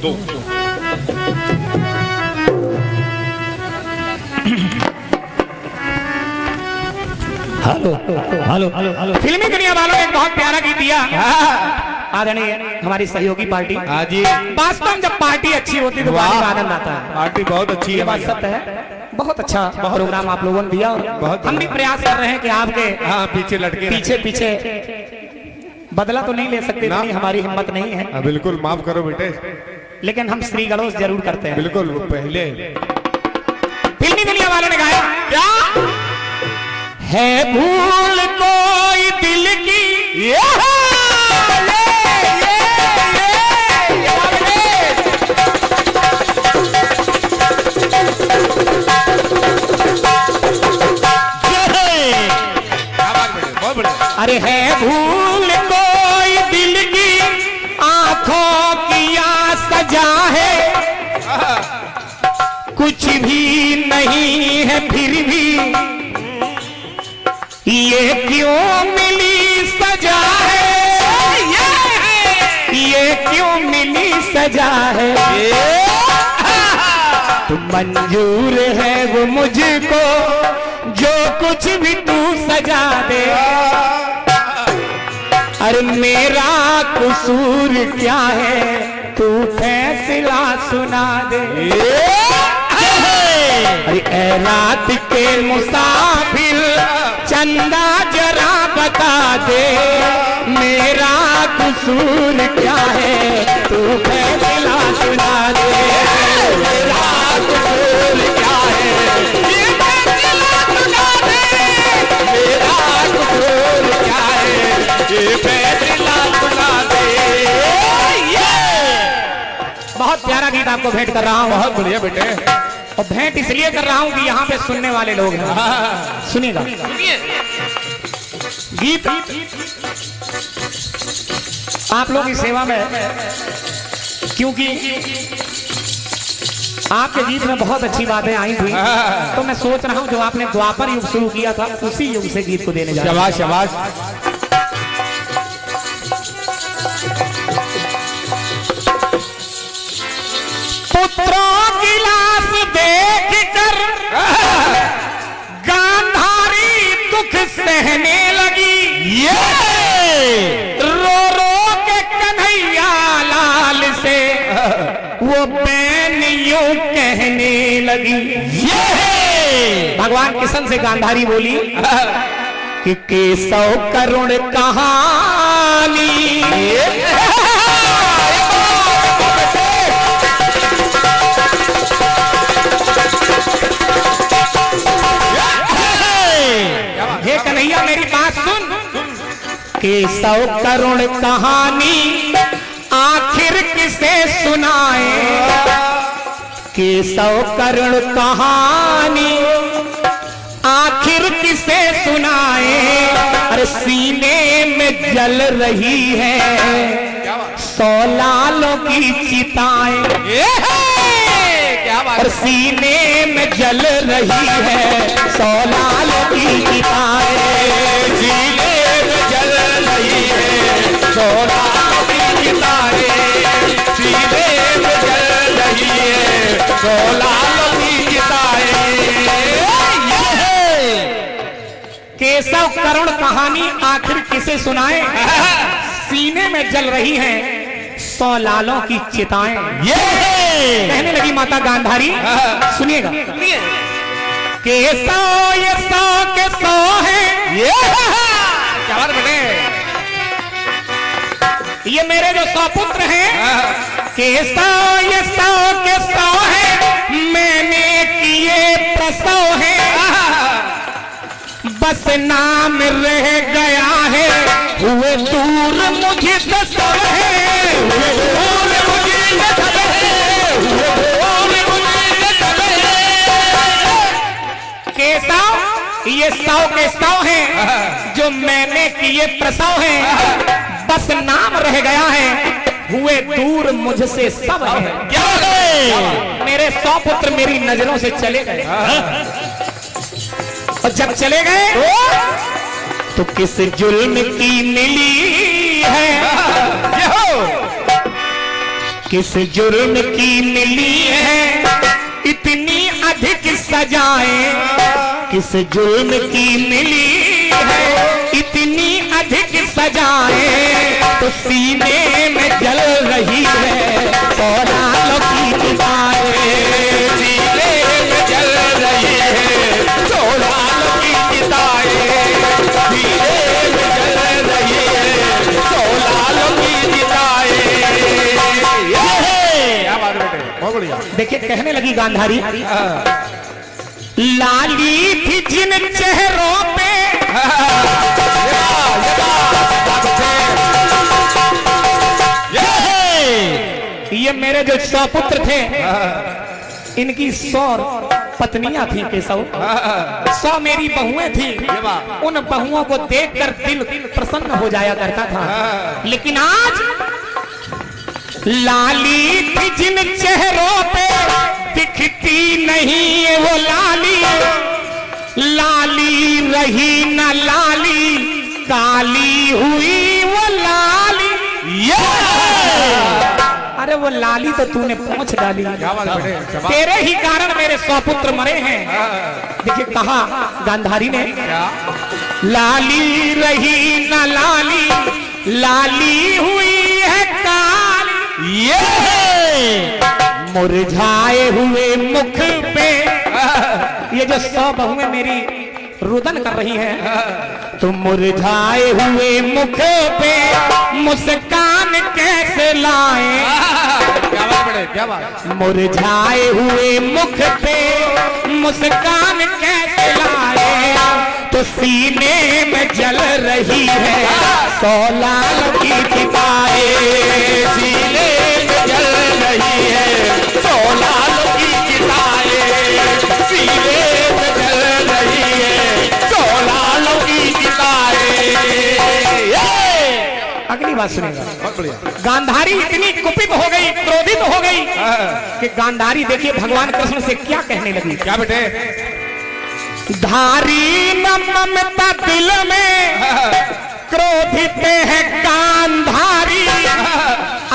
Hello hello hello. फिल्मी दुनिया वालों ने एक बहुत प्यारा गीत दिया आदरणीय हमारी सहयोगी पार्टी। हाँ जी। वास्तव में जब पार्टी अच्छी होती तो गाने का आनंद आता है। पार्टी बहुत अच्छी है, ये बात सत्य है। बहुत अच्छा प्रोग्राम आप लोगों ने दिया और हम भी प्रयास कर रहे हैं कि आपके पीछे लटके पीछे बदला तो नहीं ले सकते, इतनी हमारी हिम्मत नहीं है। बिल्कुल माफ करो बेटे, लेकिन हम श्री गणोश जरूर करते हैं। बिल्कुल। पहले फिल्मी दुनिया वालों ने गाया क्या है भूल कोई दिल की अरे है भूल कोई दिल की आंखों की या सजा है, कुछ भी नहीं है फिर भी ये क्यों मिली सजा है, ये क्यों मिली सजा है। तू मंजूर है वो मुझको जो कुछ भी तू सजा दे, अरे मेरा कसूर क्या है तू फैसला सुना दे। अरे ऐ रात के मुसाफिर चंदा जरा बता दे, मेरा कसूर क्या है तू फैसला सुना दे। मेरा कसूर क्या है ये फैसला सुना दे, मेरा कसूर क्या है ये फैसला सुना दे। बहुत प्यारा गीत आपको भेंट कर रहा हूँ। बहुत बढ़िया बेटे। और भेंट इसलिए कर रहा हूं कि यहाँ पे सुनने वाले लोग हैं। सुनिएगा गीत आप लोगों की सेवा में, क्योंकि आपके गीत में बहुत अच्छी बातें आई थी, तो मैं सोच रहा हूं जो आपने द्वापर युग शुरू किया था उसी युग से गीत को देने जा रहा हूं। शाबाश शाबाश। पुत्रों की लाश देख कर गांधारी दुख सहने लगी, रो रो के कन्हैया लाल से वो बैन यूं कहने लगी। भगवान कृष्ण से गांधारी बोली कि केशव करुण कहानी कन्हैया मेरी बात सुन, केशव करुण कहानी आखिर किसे सुनाए, केशव करुण कहानी आखिर किसे सुनाए। अरे सीने में जल रही है 100 लालों की चिताएं, और सीने में जल रही है 100 लालों की चिताएं, सीने में जल रही है 100 लालों की चिताएं, सीने में जल रही है 100 लालों की चिताएं। केशव करुण कहानी आखिर किसे सुनाए, सीने में जल रही है 100 लालों की चिताएं। कहने लगी माता गांधारी, सुनिएगा केशव ये 100 के 100 है, क्या बात बने, ये मेरे जो 100 पुत्र हैं, केशव ये 100 के 100 है, मैंने किए प्रसव है, बस नाम रह गया है हुए दूर मुझे सब है, हुए दूर मुझे सब है, हुए दूर मुझे सब है। केशव ये 100 के 100 हैं जो मैंने किए प्रसव हैं, बस नाम रह गया है हुए दूर मुझसे सब है। क्या है? मेरे 100 पुत्र मेरी नजरों से चले गए, और जब चले गए तो किस जुल्म की मिली है किस जुर्म की मिली है इतनी अधिक सजाएं, किस जुर्म की मिली है इतनी अधिक सजाएं, तो सीने में जल रही है सौरालों की चिताएं, सीने में जल रही है सौरालों की चिताएं, सीने में जल रही है सौरालों की चिताएं। क्या बात है बेटे, बहुत बढ़िया। देखिए कहने लगी गांधारी, लाली थी जिन चेहरों पे, ये मेरे जो 100 पुत्र थे इनकी 100 पत्नियां थी केशव, 100 मेरी बहुएं थी, उन बहुओं को देखकर दिल प्रसन्न हो जाया करता था। लेकिन आज लाली थी जिन चेहरों पे दिखती नहीं वो लाली, लाली रही न लाली, काली हुई वो लाली। अरे वो लाली तो तूने पहुंच डाली, तेरे ही कारण मेरे 100 पुत्र मरे हैं। देखिए कहा गांधारी ने, लाली रही न लाली, लाली हुई है काली, ये मुरझाए हुए मुख पे, ये जो 100 बहुएं मेरी रुदन कर रही हैं, तो मुरझाए हुए मुख पे मुस्कान कैसे लाए, क्या बात, मुरझाए हुए मुख पे मुस्कान कैसे लाए, तो सीने में जल रही है सौलाल की चिताएं, सीने में जल रही है सौलाल की चिताएं, सीने में जल रही है सौलाल की चिताएं। अगली बात सुनेगा, बहुत बढ़िया। गांधारी इतनी कुपित हो गई, क्रोधित हो गई कि गांधारी देखिए भगवान कृष्ण से क्या कहने लगी। क्या बेटे, धारी न ममता दिल में, क्रोधित है गांधारी,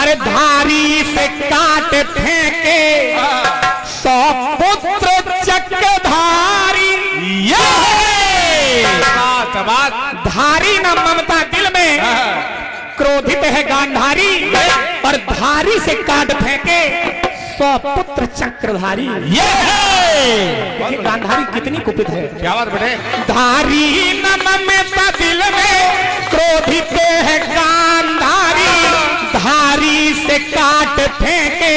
अरे धारी से काट फेंके 100 पुत्र चक्रधारी। धारी न ममता दिल में, क्रोधित है गांधारी, और धारी से काट फेंके 100 पुत्र चक्रधारी। देखिए गांधारी कितनी कुपित है। क्या बात बेटे, धारी न ममता दिल में, क्रोधित है गांधारी, धारी से काट फेंके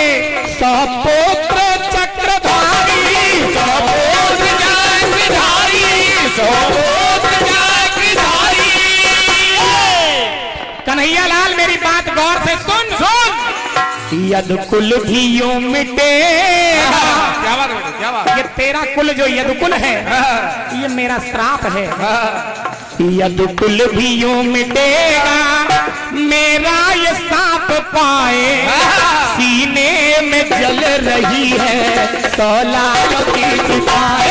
100 पुत्र चक्रधारी, 100 पुत्र चक्रधारी, 100 पुत्र चक्रधारी। कन्हैया लाल मेरी बात गौर से सुन, सुन। यदुकुल धियो मिटे, क्या बात बेटे, क्या बात, ये तेरा कुल जो यदुकुल है ये मेरा श्राप है। यदुकुल भी यूं मिटेगा मेरा ये सांप पाए, सीने में जल रही है सौलाल की चिताएं,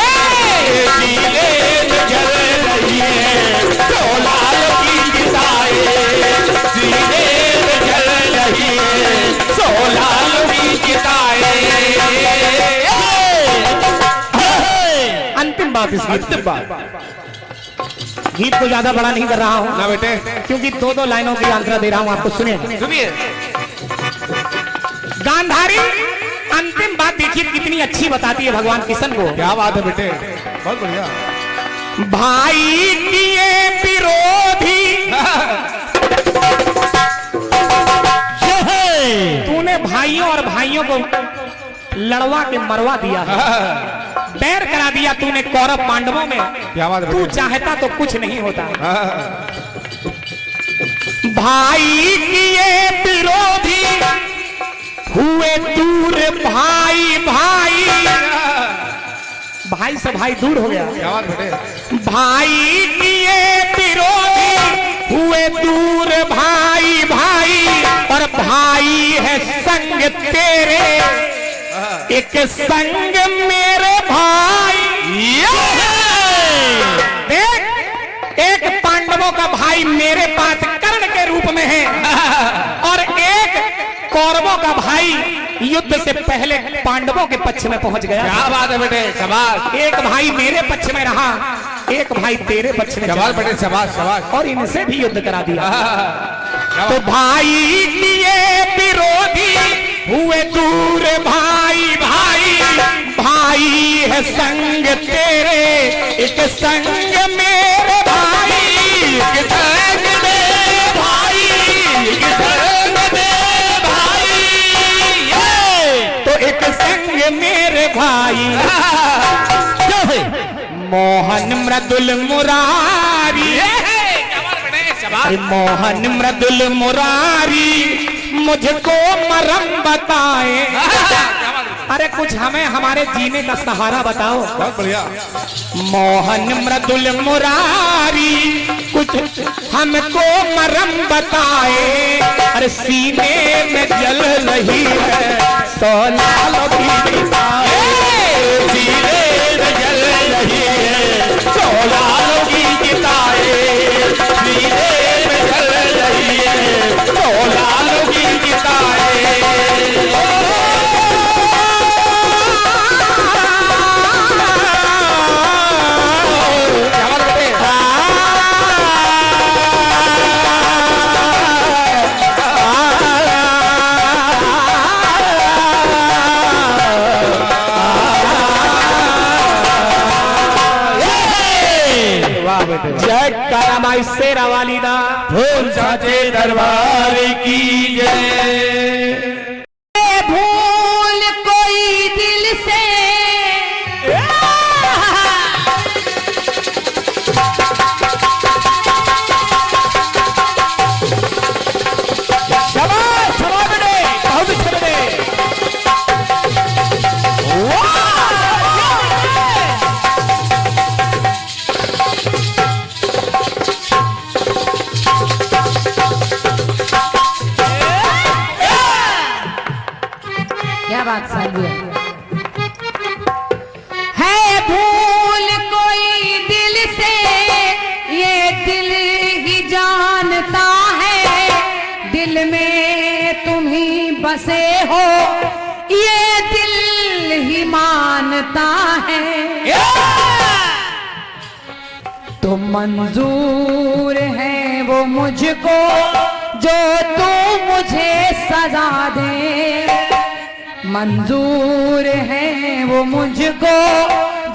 सीने में जल रही है सौलाल की चिताएं, सीने में जल रही है सौलाल की चिताएं। अंतिम बात, इस अंतिम बात, गीत को ज्यादा बड़ा नहीं कर रहा हूं ना बेटे, क्योंकि 2-2 लाइनों की आंसर दे रहा हूं आपको, सुनिए सुनिए। गांधारी अंतिम बात देखिए कितनी अच्छी बताती है भगवान किशन को। क्या बात है बेटे, बहुत बढ़िया। भाई किए विरोधी तूने भाइयों और भाइयों को लड़वा के मरवा दिया, बैर करा दिया तूने कौरव पांडवों में। क्या बात है तू बेटे, चाहता तो कुछ नहीं होता। भाई किए विरोधी हुए दूर, भाई भाई, भाई से भाई दूर हो गया। क्या बात बेटे, भाई किए विरोधी हुए दूर, भाई भाई, और भाई है संग तेरे, एक संग मेरे भाई। देख, एक पांडवों का भाई मेरे पास कर्ण के रूप में है, और एक कौरवों कौरवों का भाई युद्ध से पहले पांडवों के पक्ष में पहुंच गया। क्या बात है बेटे, शाबाश एक भाई मेरे पक्ष में रहा, एक भाई तेरे पक्ष में शाबाश चला बेटे, शाबाश शाबाश। और इनसे भी युद्ध करा दिया। क्या तो बात- भाई किए विरोधी हुए दूर, भाई भाई भाई है संग तेरे, एक संग मेरे भाई, एक संग मेरे भाई, एक संग मेरे भाई, तो एक संग मेरे भाई जो है मोहन मृदुल मुरारी। अरे मोहन मृदुल मुरारी मुझको मरम बताए। अरे कुछ हमें हमारे जीने का सहारा बताओ। बहुत बढ़िया। मोहन मृदुल मुरारी कुछ हमको मरम बताए। अरे सीने में जल रही है 100 लालों की चिताएं, सीने में जल रही है 100 लालों की चिताएं, सीने में जल रही है 100 लालों की चिताएं। जय कारामाई शेरा वालीदा भूल साचे दरबार की जय। भूल कोई दिल से शाबाश शाबाश बेटे, बहुत अच्छे बेटे। क्या बात सालू है भूल कोई दिल से, ये दिल ही जानता है, दिल में तुम ही बसे हो, ये दिल ही मानता है। तो मंजूर है वो मुझको जो तू मुझे सजा दे, मंजूर है वो मुझको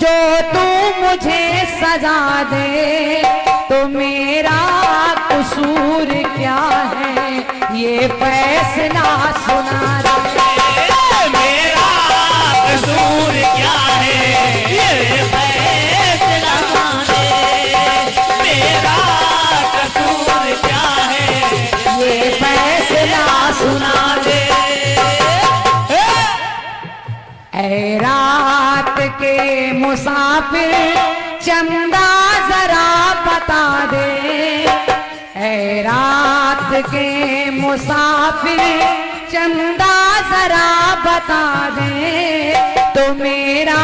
जो तू मुझे सजा दे। तो मेरा कसूर क्या है ये फैसला सुना दे, मेरा कसूर क्या है ये फैसला दे, मेरा कसूर क्या है ये फैसला सुना दे। ऐ रात के मुसाफिर चंदा जरा बता दे, ऐ रात के मुसाफिर चंदा जरा बता दे। तो मेरा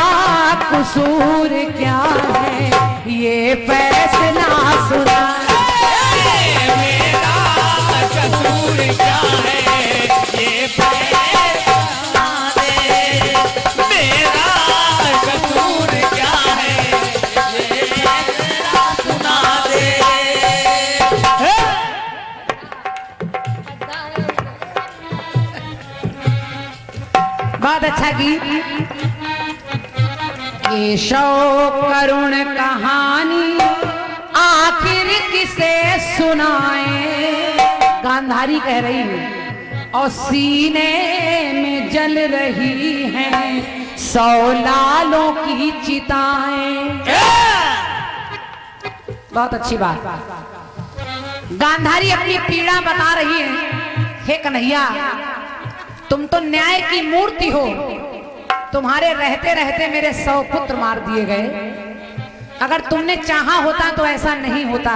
कसूर क्या है ये फैसला सुना दे, मेरा कसूर क्या है ये फैसला दे, मेरा कसूर क्या है ये फैसला सुना दे। बहुत अच्छा गीत। ये शौक करुण कहानी आखिर किसे सुनाए, गांधारी कह रही है और सीने में जल रही हैं 100 लालों की चिताएं। बहुत अच्छी बात। गांधारी अपनी पीड़ा बता रही है, हे कन्हैया तुम तो न्याय की मूर्ति हो, तुम्हारे रहते रहते मेरे 100 पुत्र मार दिए गए। अगर तुमने चाहा होता तो ऐसा नहीं होता,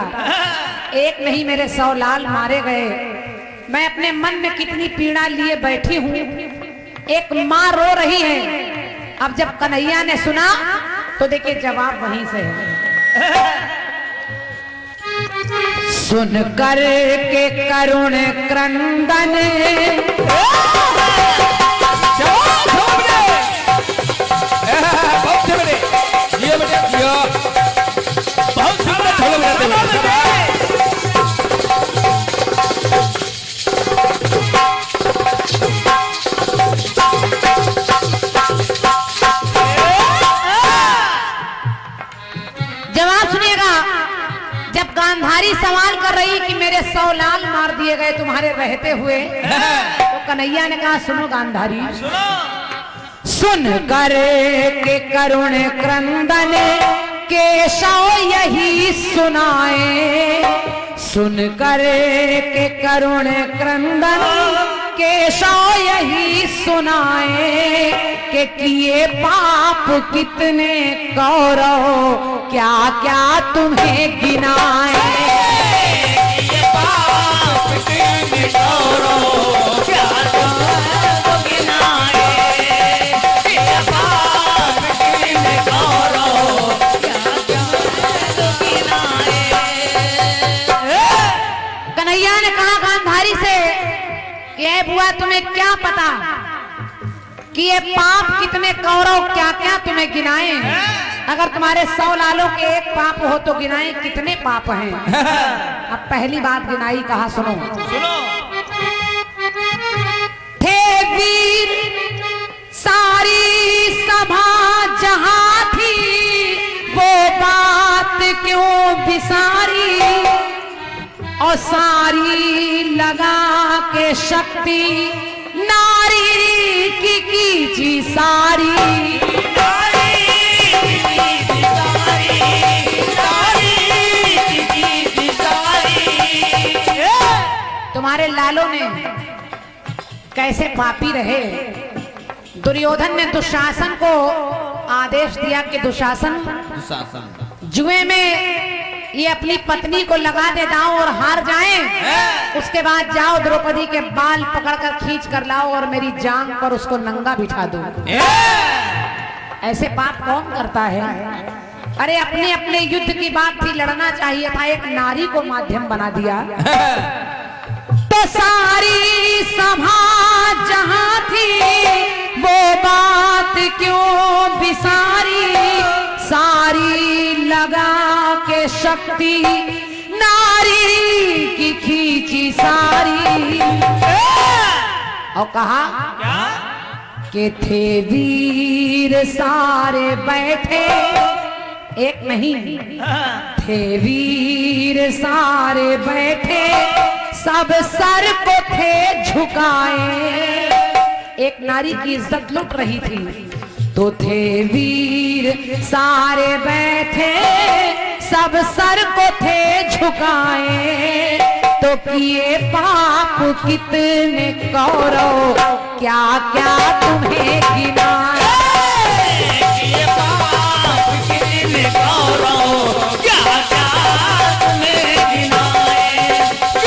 एक नहीं मेरे 100 लाल मारे गए। मैं अपने मन में कितनी पीड़ा लिए बैठी हूँ, एक माँ रो रही है। अब जब कन्हैया ने सुना तो देखिए जवाब वहीं से है। सुन कर के करुण क्रंदन तुम्हारे रहते हुए। तो कन्हैया ने कहा सुनो गांधारी, सुन कर के करुण क्रंदन केशव यही सुनाए, सुन कर के करुण क्रंदन केशव यही सुनाए कि किए पाप कितने कौरव क्या क्या तुम्हें गिनाए। ये पाप कितने कौरव क्या तुमको गिनाए, ये पाप कितने कौरव क्या तुमको गिनाए। कन्हैया ने कहा गांधारी से, ये बुआ तुम्हें क्या पता कि ये पाप कितने कौरव क्या क्या तुम्हें गिनाए। अगर तुम्हारे 100 लालों के एक पाप हो तो गिनाए कितने पाप हैं। अब पहली बात गिनाई, कहा सुनो, थे वीर सारी सभा जहां थी, वो बात क्यों बिसारी, और सारी लगा के शक्ति नारी की कीजी सारी, नारी की सारी। तुम्हारे लालों ने कैसे पापी रहे। दुर्योधन ने दुशासन को आदेश दिया कि दुशासन जुए में ये अपनी पत्नी को लगा दे दांव और हार जाएं, उसके बाद जाओ द्रौपदी के बाल पकड़कर खींच कर लाओ और मेरी जांग पर उसको नंगा बिठा दो। ऐसे पाप कौन करता है। अरे अपने अपने युद्ध की बात थी, लड़ना चाहिए था, एक नारी को माध्यम बना दिया। तो सारी सभा जहां थी वो बात क्यों बिसारी, सारी लगा के शक्ति नारी की खींची सारी। और कहा कि थे वीर सारे बैठे, एक नहीं थे वीर सारे बैठे, सब सर को थे झुकाए। एक नारी की इज्जत लुट रही थी, तो थे वीर सारे बैठे, सब सर को थे झुकाए। तो किए पाप कितने कौरव क्या क्या तुम्हें गिनाए, ये पाप कितने कौरव क्या क्या तुम्हें गिनाए,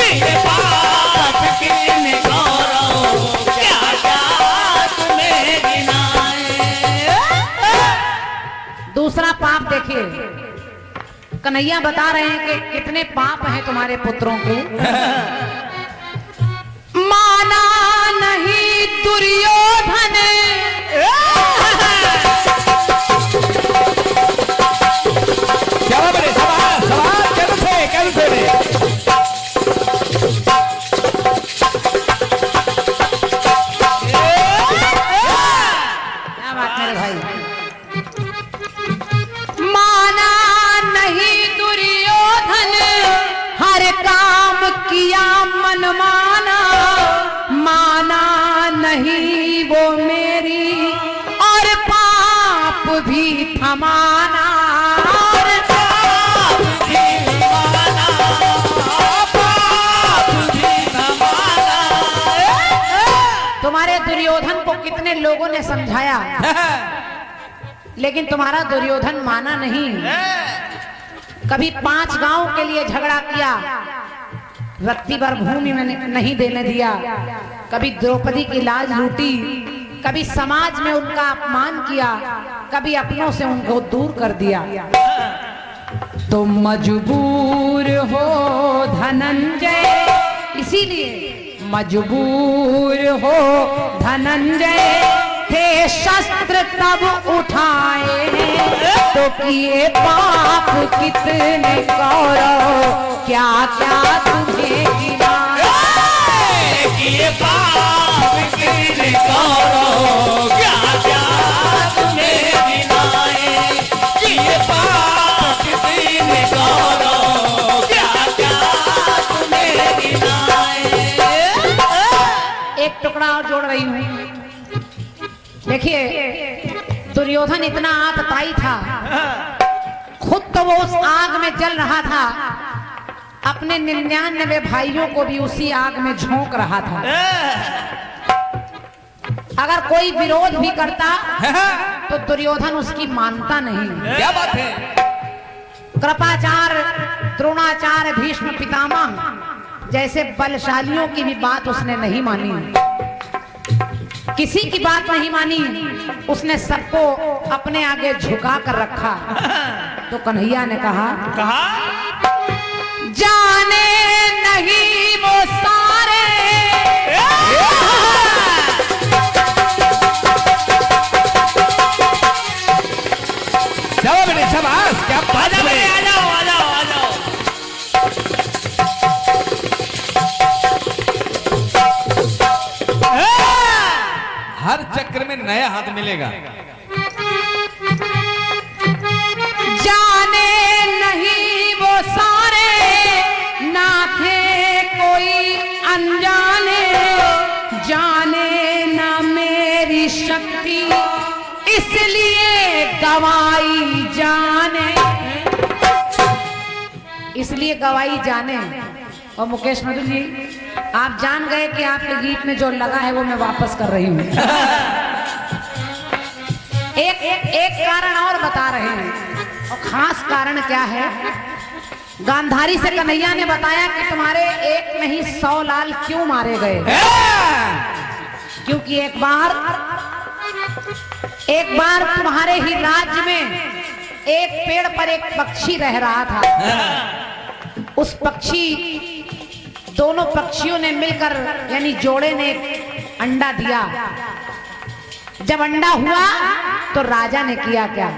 ये पाप कितने कौरव क्या क्या तुम्हें गिनाए। दूसरा पाप देखिए, कन्हैया बता रहे हैं कि कितने पाप हैं तुम्हारे पुत्रों के। माना नहीं दुर्योधन, क्या बात मेरे भाई। माना नहीं दुर्योधन, हर काम किया मनमाना, माना नहीं वो मेरी और पाप भी थमाना, और पाप भी थमाना, पाप भी थमाना। तुम्हारे दुर्योधन को कितने लोगों ने समझाया, लेकिन तुम्हारा दुर्योधन माना नहीं। कभी 5 गांव के लिए झगड़ा किया, रत्ती भर भूमि में नहीं देने दिया, कभी द्रौपदी की लाज लूटी, कभी समाज में उनका अपमान किया, कभी अपनों से उनको दूर कर दिया। तुम मजबूर हो धनंजय, इसीलिए मजबूर हो धनंजय, थे शस्त्र तब उठाए, तो किए पाप कितने कौरव क्या क्या तुम्हें गिनाए, किए पाप कितने कौरव क्या क्या तुम्हें गिनाए, किए पाप कितने कौरव क्या क्या तुम्हें गिनाए। एक टुकड़ा और जोड़ रही हूं। देखिए, दुर्योधन इतना आतताई था, खुद तो वो उस आग में जल रहा था, अपने 99 भाइयों को भी उसी आग में झोंक रहा था। अगर कोई विरोध भी करता तो दुर्योधन उसकी मानता नहीं। क्या बात है। कृपाचार्य, द्रोणाचार्य, भीष्म पितामह जैसे बलशालियों की भी बात उसने नहीं मानी, किसी की बात नहीं मानी, उसने सबको अपने आगे झुका कर रखा। तो कन्हैया ने कहा जाने नहीं वो सारे जाओ बेटे, शाबाश, क्या बात है। आ जाओ आ जाओ आ जाओ। हर चक्र में नया हाथ मिलेगा। जाने नहीं वो सारे, ना थे कोई अनजाने, जाने ना मेरी शक्ति, इसलिए गवाई जाने, इसलिए गवाई जाने। और मुकेश मधु जी, आप जान गए कि आपके गीत में जो लगा है वो मैं वापस कर रही हूँ। एक कारण और बता रहे हैं, और खास कारण क्या है। गांधारी से कन्हैया ने बताया कि तुम्हारे एक नहीं 100 लाल क्यों मारे गए। क्योंकि एक बार तुम्हारे ही राज्य में एक पेड़ पर एक पक्षी रह रहा था। उस पक्षी, दोनों पक्षियों ने मिलकर, यानी जोड़े ने अंडा दिया। जब अंडा हुआ तो राजा ने किया क्या?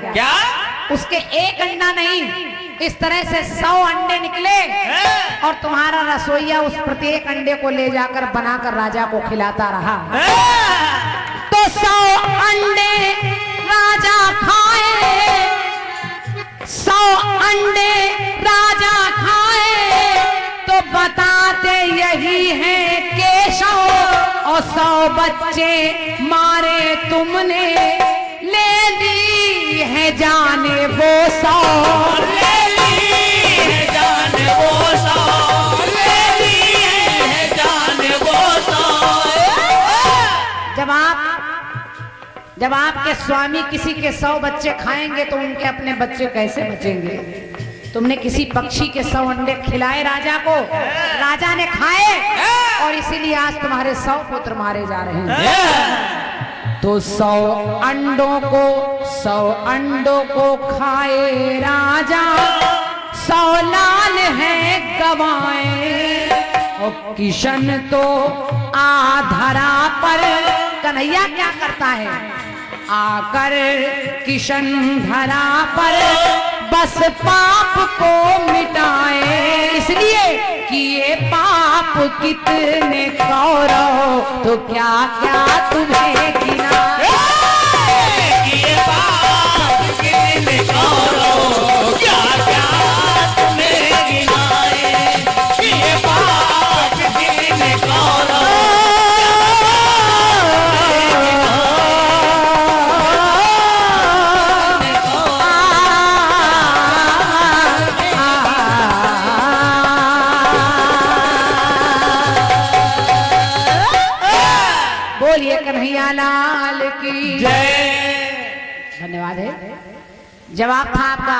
उसके एक अंडा नहीं, इस तरह से 100 अंडे निकले, और तुम्हारा रसोइया उस प्रत्येक अंडे को ले जाकर बनाकर राजा को खिलाता रहा। तो 100 अंडे राजा खाए, 100 अंडे राजा खाए, तो बताते यही है केशव, और 100 बच्चे मारे तुमने, ले ली है जाने वो 100, ले ली है जान वो 100, ले ली है जान वो 100। जब आपके स्वामी किसी के 100 बच्चे खाएंगे तो उनके अपने बच्चे कैसे बचेंगे? तुमने किसी पक्षी के 100 अंडे खिलाए राजा को, राजा ने खाए, और इसीलिए आज तुम्हारे 100 पुत्र मारे जा रहे हैं। तो 100 अंडों को खाए राजा, 100 लाल है गवाए, और किशन तो आधरा पर, कन्हैया क्या करता है? आकर किशन धरा पर बस पाप को मिटाए, इसलिए कि ये पाप कितने कौरव, तो क्या क्या तुम्हें गिनाए, ये पाप कितने कौरव, क्या क्या तुम्हें गिनाए, ये पाप कितने कौरव। बोलिए कन्हैया लाल की जय। धन्यवाद है। जवाब था आपका।